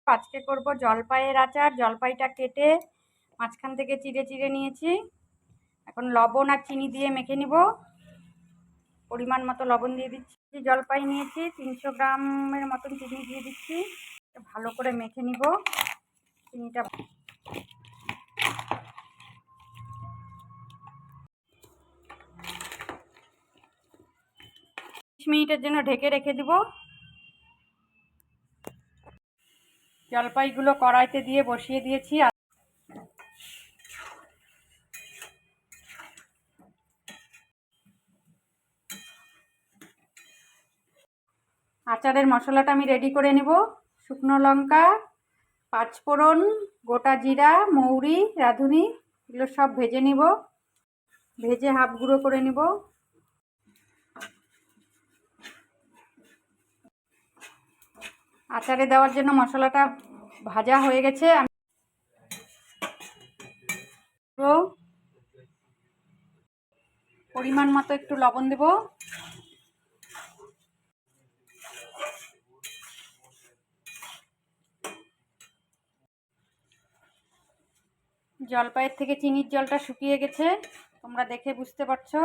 আজকে করব জলপাইয়ের আচার। জলপাইটা কেটে মাঝখান থেকে চিড়ে চিড়ে নিয়েছি। এখন লবণ আর চিনি দিয়ে মেখে নিব। পরিমাণ মতো লবণ দিয়ে দিচ্ছি। জলপাই নিয়েছি 300 গ্রামের মতন চিনি দিয়ে দিচ্ছি। ভালো করে মেখে নিব চিনিটা। 20 মিনিটের জন্য ঢেকে রেখে দিব। জলপাইগুলো কড়াইতে দিয়ে বসিয়ে দিয়েছি। আচারের মশলাটা আমি রেডি করে নেব। শুকনো লঙ্কা, পাঁচফোড়ন, গোটা জিরা, মৌরি, রাঁধুনি এগুলো সব ভেজে নিব। ভেজে হাফ গুঁড়ো করে নিব। আচারে দেওয়ার জন্য মশলাটা ভাজা হয়ে গেছে। পরিমাণ মতো একটু লবণ দেব। জলপাইয়ের থেকে চিনির জলটা শুকিয়ে গেছে, তোমরা দেখে বুঝতে পারছো।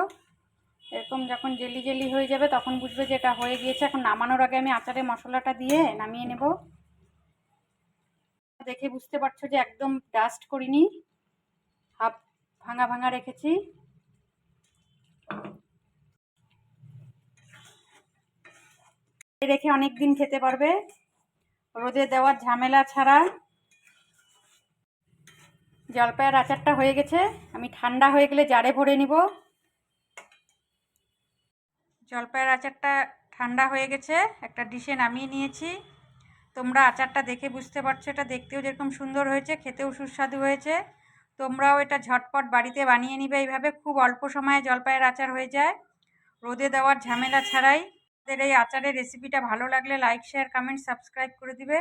এরকম যখন জেলি জেলি হয়ে যাবে তখন বুঝবে যে এটা হয়ে গিয়েছে। এখন নামানোর আগে আমি আচারে মশলাটা দিয়ে নামিয়ে নেব। দেখে বুঝতে পারছো যে একদম ডাস্ট করিনি, হাফ ভাঙা ভাঙা রেখেছি। রেখে অনেক দিন খেতে পারবে, রোদে দেওয়ার ঝামেলা ছাড়া। জলপাইয়ের আচারটা হয়ে গেছে, আমি ঠান্ডা হয়ে গেলে জারে ভরে নিব। জলপাইয়ের আচারটা ঠান্ডা হয়ে গেছে, একটা ডিশে নামিয়ে নিয়েছি। তোমরা আচারটা দেখে বুঝতে পারছো এটা দেখতেও যেরকম সুন্দর হয়েছে, খেতেও সুস্বাদু হয়েছে। তোমরাও এটা ঝটপট বাড়িতে বানিয়ে নিবে এইভাবে। খুব অল্প সময়ে জলপাইয়ের আচার হয়ে যায়, রোদে দেওয়ার ঝামেলা ছাড়াই। এই আচারের রেসিপিটা ভালো লাগলে লাইক, শেয়ার, কমেন্ট, সাবস্ক্রাইব করে দিবে।